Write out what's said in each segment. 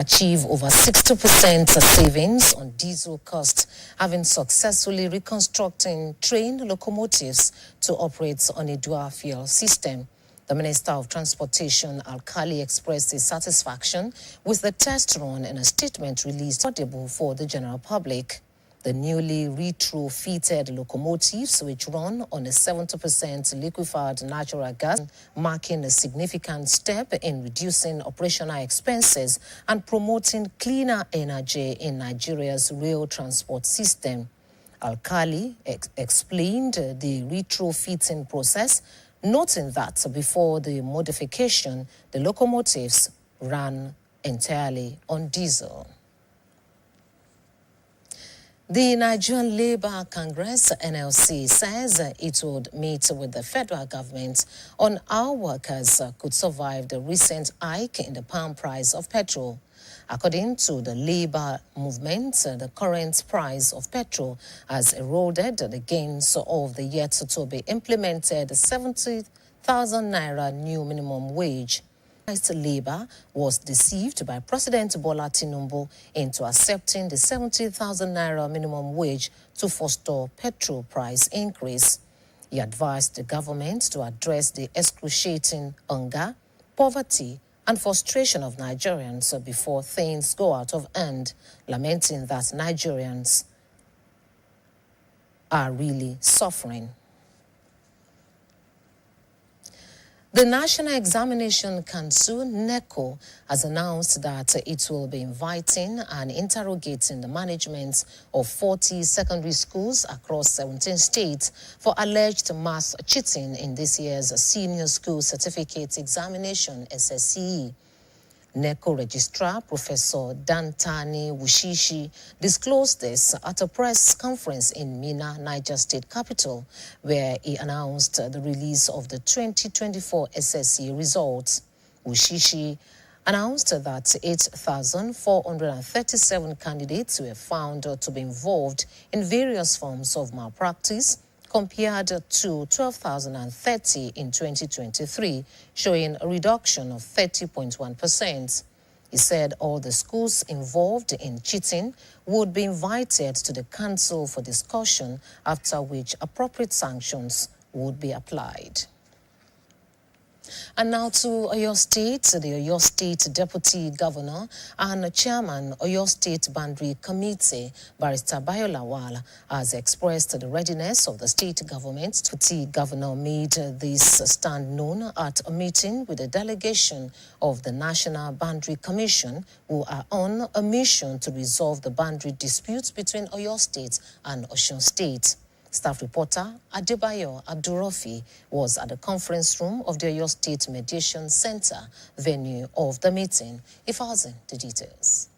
achieve over 60% savings on diesel costs, having successfully reconstructing train locomotives to operate on a dual fuel system. The Minister of Transportation, Alkali, expressed his satisfaction with the test run in a statement released audible for the general public. The newly retrofitted locomotives, which run on a 70% liquefied natural gas, marking a significant step in reducing operational expenses and promoting cleaner energy in Nigeria's rail transport system. Alkali explained the retrofitting process, noting that before the modification, the locomotives ran entirely on diesel. The Nigerian Labour Congress, NLC, says it would meet with the federal government on how workers could survive the recent hike in the pound price of petrol. According to the Labour movement, the current price of petrol has eroded the gains of the yet-to-be implemented 70,000 naira new minimum wage. Labour was deceived by President Bola Tinubu into accepting the 70,000 naira minimum wage to forestall petrol price increase. He advised the government to address the excruciating hunger, poverty, and frustration of Nigerians before things go out of hand, lamenting that Nigerians are really suffering. The National Examination Council, NECO, has announced that it will be inviting and interrogating the management of 40 secondary schools across 17 states for alleged mass cheating in this year's Senior School Certificate Examination, SSCE. NECO Registrar Professor Dantani Wushishi disclosed this at a press conference in Minna, Niger State Capital, where he announced the release of the 2024 SSC results. Wushishi announced that 8,437 candidates were found to be involved in various forms of malpractice, compared to 12,030 in 2023, showing a reduction of 30.1%. He said all the schools involved in cheating would be invited to the council for discussion, after which appropriate sanctions would be applied. And now to Oyo State. The Oyo State Deputy Governor and Chairman Oyo State Boundary Committee, Barrister Bayo Lawal, has expressed the readiness of the state government. The Deputy Governor made this stand known at a meeting with a delegation of the National Boundary Commission, who are on a mission to resolve the boundary disputes between Oyo State and Osun State. Staff reporter Adebayo Abdurrafi was at the conference room of the Oyo State Mediation Center, venue of the meeting. Ifazin, the details.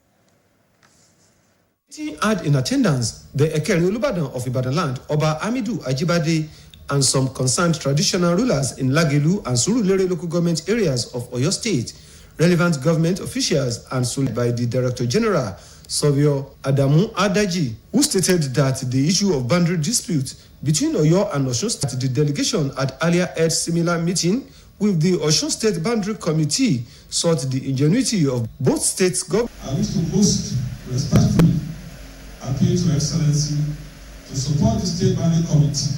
He had in attendance the Ekeri Olubadan of Ibadan land, Oba Amidu Ajibade, and some concerned traditional rulers in Lagelu and Surulere local government areas of Oyo State, relevant government officials, and sold by the Director General, Savio Adamu Adaji, who stated that the issue of boundary dispute between Oyo and Osun State, the delegation had earlier held similar meeting with the Osun State Boundary Committee, sought the ingenuity of both states' government. I wish to most respectfully appeal to Excellency to support the State Boundary Committee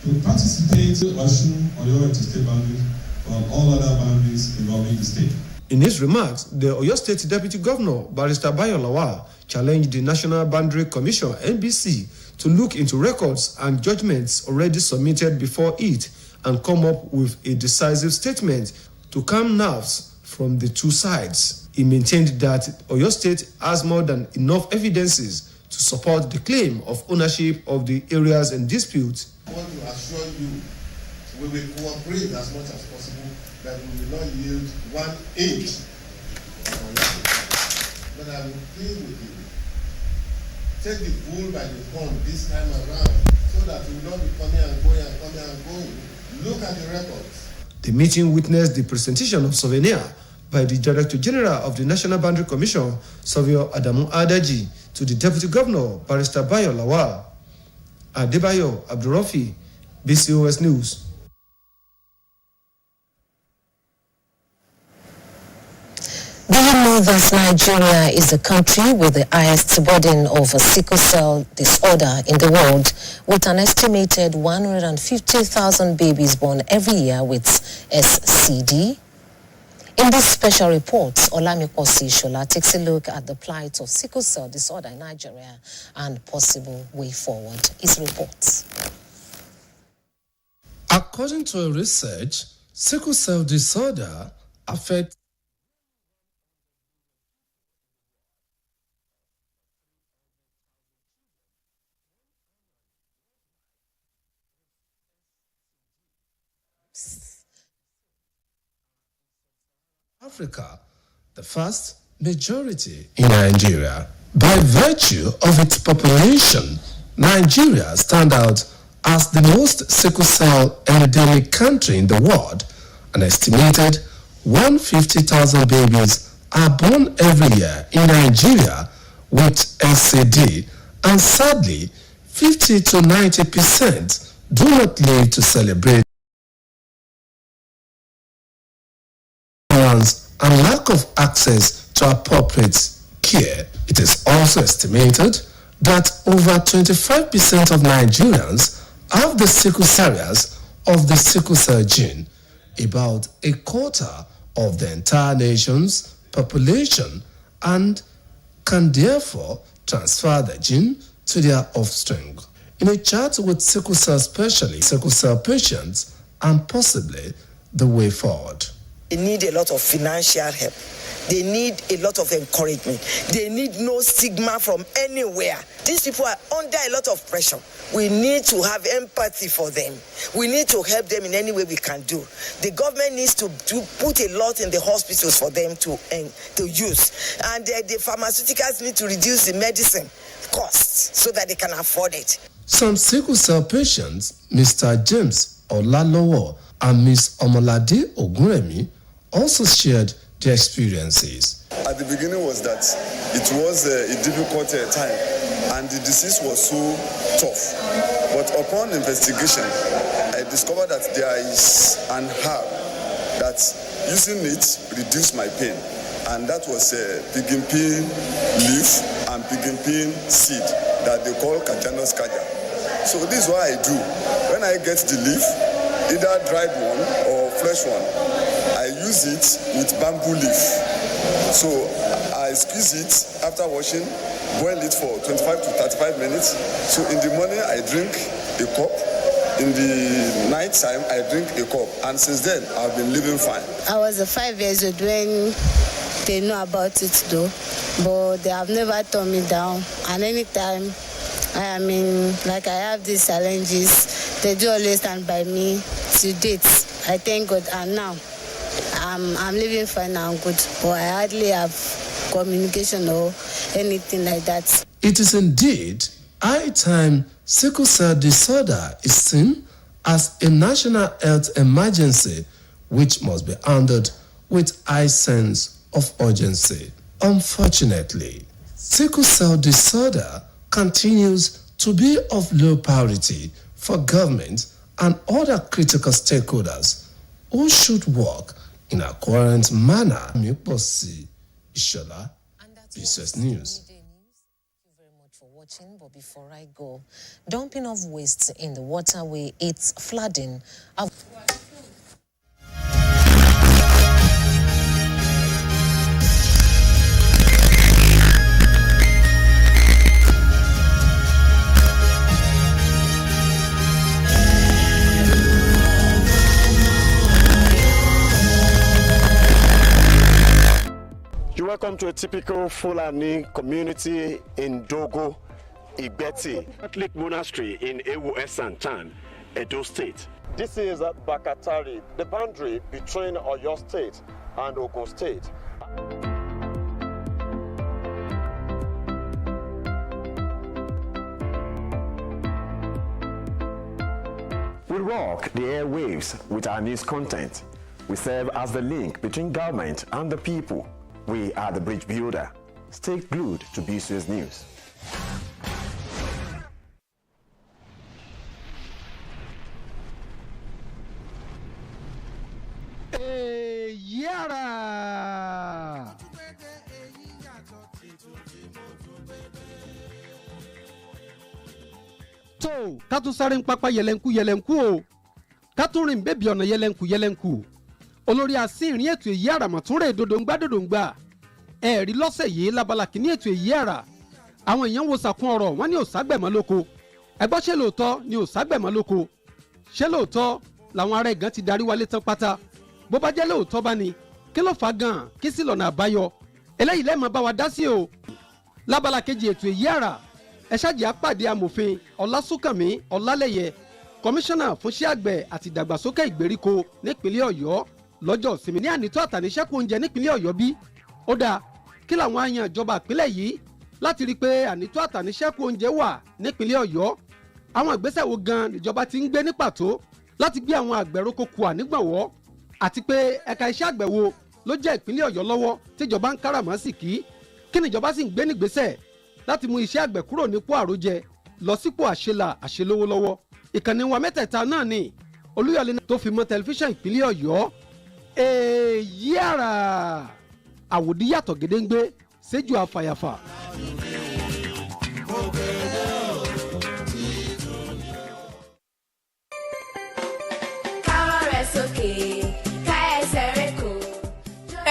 to participate in Osun Oyo State Boundary from all other boundaries involving the state. In his remarks, the Oyo State Deputy Governor, Barrister Bayo Lawal, challenged the National Boundary Commission, NBC, to look into records and judgments already submitted before it and come up with a decisive statement to calm nerves from the two sides. He maintained that Oyo State has more than enough evidences to support the claim of ownership of the areas in dispute. I want to assure you we will cooperate as much as possible, that we will not yield 1 inch. But I will plead with you, take the bull by the horn this time around, so that we will not be coming and going. Look at the records. The meeting witnessed the presentation of souvenir by the Director General of the National Boundary Commission, Savio Adamu Adaji, to the Deputy Governor, Barrister Bayo Lawal. Adebayo Abdurrafi, BCOS News. Do you know know that Nigeria is the country with the highest burden of sickle cell disorder in the world, with an estimated 150,000 babies born every year with SCD? In this special report, Olamikosi Shola takes a look at the plight of sickle cell disorder in Nigeria and possible way forward. His report. According to a research, sickle cell disorder affects Africa, the vast majority in Nigeria. By virtue of its population, Nigeria stands out as the most sickle cell endemic country in the world. An estimated 150,000 babies are born every year in Nigeria with SCD, and sadly, 50 to 90% do not live to celebrate and lack of access to appropriate care. It is also estimated that over 25% of Nigerians have the sickle carriers of the sickle cell gene, about a quarter of the entire nation's population, and can therefore transfer the gene to their offspring. In a chat with sickle cell specialists, sickle cell patients, and possibly the way forward. They need a lot of financial help. They need a lot of encouragement. They need no stigma from anywhere. These people are under a lot of pressure. We need to have empathy for them. We need to help them in any way we can do. The government needs to put a lot in the hospitals for them to use. And the pharmaceuticals need to reduce the medicine costs so that they can afford it. Some sickle cell patients, Mr. James Olalowo and Ms. Omolade Ogunremi, also shared their experiences. At the beginning was that it was a difficult time and the disease was so tough. But upon investigation, I discovered that there is an herb that using it reduced my pain. And that was pigeon pea leaf and pigeon pea seed that they call Cajanus caja. So this is what I do. When I get the leaf, either dried one or fresh one, I use it with bamboo leaf. So I squeeze it after washing, boil it for 25 to 35 minutes. So in the morning I drink a cup. In the night time I drink a cup. And since then I've been living fine. I was 5 years old when they know about it though, but they have never turned me down. And anytime I have these challenges, they do always stand by me to date. I thank God, and now I'm living fine and good, but I hardly have communication or anything like that. It is indeed high time sickle cell disorder is seen as a national health emergency which must be handled with high sense of urgency. Unfortunately, sickle cell disorder continues to be of low priority for government and other critical stakeholders who should work in a coherent manner. Olamikosi Shola, BCOS News. Thank you very much for watching, but before I go, dumping of waste in the waterway, it's flooding. Welcome to a typical Fulani community in Dogo, Igbeti, Catholic Monastery in Ewu Esantan, Edo State. This is Bakatari, the boundary between Oyo State and Ogun State. We rock the airwaves with our news content. We serve as the link between government and the people. We are the bridge builder. Stay glued to BCOS News. Yara! tó ká tún sáré ń pápá yẹlẹ́nkú o ká tún rìn bébì ọ̀nà yẹlẹ́nkú olórí asínrin ètò èyí àràmọ̀ tún rè dòdòǹgbà ẹ̀rí lọ́sẹ̀ yìí lábala kìíní ètò èyí àrà àwọn èèyàn wo sàkún ọ̀rọ̀ wọn ní òságbẹ̀mọ́ lóko ẹgbọ́n ṣé lóòótọ́ ní òságbẹ̀mọ́ lóko ṣé lóòótọ́ làwọn ará ẹ̀gán ti darí wálé tán pátá bó bá jẹ́ lóòótọ́ bá ní kí ló fà gan kí sì lọ́nà àbáyọ eléyìí lẹ́ẹ̀mọ́ bá wa dá sí o lábala kejì ètò èyí àrà ẹ ṣáàjì àpàdé amòfin ọlásùnkànmí ọlálẹyẹ kọmíṣánná fún iṣẹ́ àgbẹ̀ àti ìdàgbàsókè ìgbèríko nípínlẹ̀ ọ̀yọ́ lọ́jọ́ ìsinmi ní ànító àtàníṣẹ́kù oúnjẹ nípínlẹ̀ ọ̀yọ́ bí ó dáa kí làwọn àyàn ìjọba ìpínlẹ̀ yìí láti rí i pé ànító àtàníṣẹ́kù oúnjẹ wà nípínlẹ̀ ọ̀yọ́ àwọn ìgbésẹ̀ wo gan níjọba ti ń gbé ní pàtó láti gbé àwọn àgbẹ̀ róko kù ànígbọ̀nwọ́ àti pé ẹ̀ka iṣẹ́ àgbẹ̀ wo ló jẹ́ ìpínlẹ̀ ọ̀yọ́ lọ́wọ́ tíjọba ń káràmásìkí kí níjọba sì ń gbé nígbésẹ̀ láti mú iṣẹ́ àgbẹ̀ kúrò nípò àròjẹ lọ sípò àṣelà àṣelówó lọ́wọ́ ìkànnì wa mẹ́tẹ̀ẹ̀ta náà ni olúyọ̀lé tó fi mọ́ tẹlifíṣàn ìpínlẹ̀ ọ̀yọ́ èyí àrà àwòdí yàtọ̀ gédéǹgbé séjú àfàyàfà.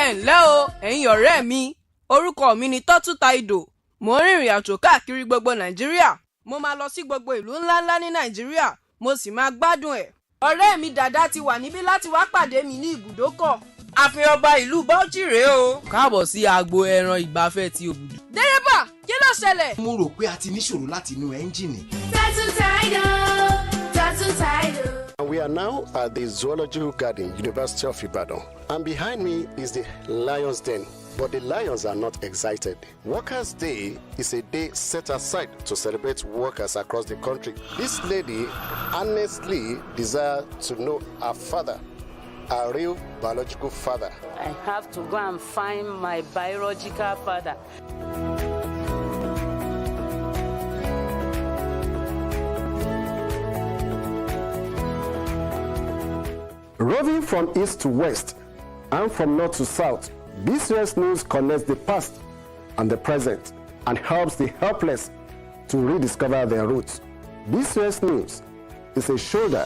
ẹ ǹlẹ́ o ẹ̀yin ọ̀rẹ́ mi orúkọ mi ni Tọ́tù Taido mo ń rìnrìn àjò káàkiri gbogbo Nàìjíríà mo máa lọ sí gbogbo ìlú ńláńlá ní Nàìjíríà mo sì máa gbádùn ẹ̀. ọ̀rẹ́ mi Dàda ti wà níbí láti wá pàdé mi ní ibùdókọ̀. ààfin ọba ìlú Bauchi rèé o. káàbọ̀ sí agbo ẹran ìgbafẹ́ ti Òbùdù. dẹ́rẹ́bà kí ló ṣẹlẹ̀. mo rò pé a ti níṣòro láti inú ẹ́ńjìnì. Tọ́tù Taido. We are now at the Zoological Garden, University of Ibadan. And behind me is the Lions Den. But the lions are not excited. Workers' Day is a day set aside to celebrate workers across the country. This lady honestly desires to know her father, her real biological father. I have to go and find my biological father. Roving from east to west and from north to south, BCOS News connects the past and the present and helps the helpless to rediscover their roots. BCOS News is a shoulder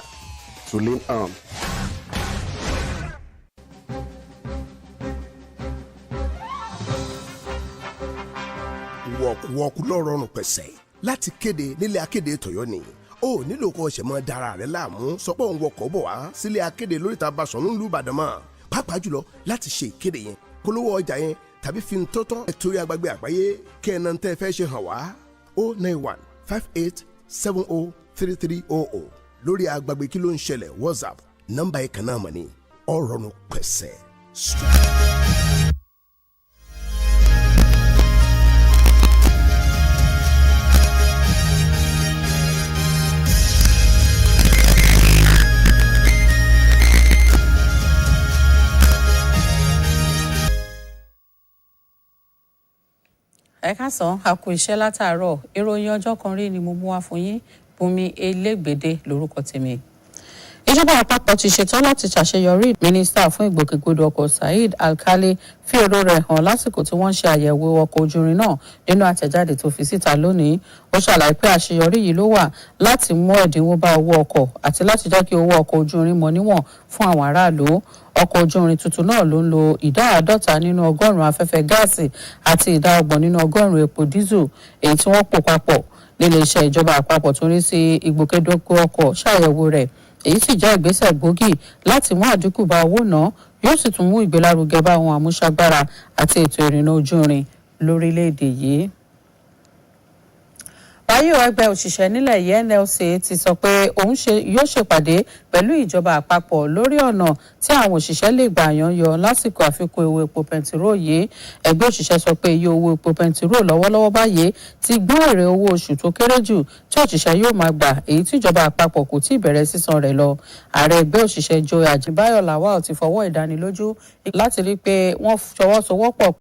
to lean on. wọ́ọ̀kù lọ́rọ̀rùn pẹ̀sẹ̀ láti kéde nílé akéde tọ̀yọ́ ni ó nílò kó ṣẹ̀ mọ́ dára rẹ̀ láàmú sọpọ̀ òun wọkọ̀ bọ̀ wá sílé akéde lóríta Basọ̀rún ìlú Ìbàdàn mọ́ pàápàá jùlọ láti ṣe ìkéde yẹn polówó ọjà yẹn tàbí fi tó tán torí agbègbè àgbáyé kẹ́ẹ̀nà tẹ́ fẹ́ ṣe hàn wá 09158703300 lórí agbègbè kí ló ń ṣẹlẹ̀ WhatsApp nọ́mbà yìí kan náà mọ̀ ní ọ̀rọ̀rùn pẹ̀sẹ̀. ẹ káàsán a kú iṣẹ́ látàárọ̀ ìròyìn ọjọ́ kan rí ni mo mú wá fún yín Bùnmi Elégbèdé lórúkọ tèmi. ìjọba àpapọ̀ ti ṣetán láti ṣàṣeyọrí mínísítà fún ìgbòkègbodò ọkọ̀ Saheed Alkali fi èrò rẹ̀ hàn lásìkò tí wọ́n ń ṣe àyẹ̀wò ọkọ̀ ojú irin náà nínú àtẹ̀jáde tó fi síta lónìí. ó ṣàlàyé pé àṣeyọrí yìí ló wà láti mú ẹ̀dínwó bá owó ọkọ̀ àti láti jẹ́ kí owó ọkọ̀ ojú irin mọ níwọ̀n fún àwọn aráàlú. ọkọ̀ ojú irin tuntun náà ló ń lo ìdá 50 nínú ọgọ́rùn-ún afẹ́fẹ́ gáàsì àti ìdá 30 nínú ọgọ́rùn-ún epo dísù èyí tí wọ́n pò papọ̀. nílé iṣẹ́ ìjọba àpapọ̀ tó ń rí sí ìgbòkègbodò ọkọ̀ ṣàyẹ̀wò rẹ̀ èyí sì jẹ́ ìgbésẹ̀ gbòógì láti mú àdínkù bá owó náà yóò sì tún mú ìgbélárugẹ bá ohun àmúṣagbára àti ètò ìrìnnà ojú irin lórílẹ̀‐èdè yìí. báyìí ẹgbẹ́ òṣìṣẹ́ nílẹ̀ yìí NLC ti sọ pé òun yóò ṣèpàdé pẹ̀lú ìjọba àpapọ̀ lórí ọ̀nà tí àwọn òṣìṣẹ́ lè gbà yan yọ lásìkò àfikún owó epo pẹntiró yìí. ẹgbẹ́ òṣìṣẹ́ sọ pé iye owó epo pẹntiró lọ́wọ́lọ́wọ́ báyìí ti gbọ́n èrè owó oṣù tó kéré jù tí òṣìṣẹ́ yóò máa gbà èyí tí ìjọba àpapọ̀ kò tí ì bẹ̀rẹ̀ sísan rẹ̀ lọ. ààrẹ ẹgbẹ́ òṣìṣẹ́ Joy Ajíbáyọ̀ Lawal ti fọwọ́ ìdánilójú láti rí i pé wọ́n fọwọ́sowọ́pọ̀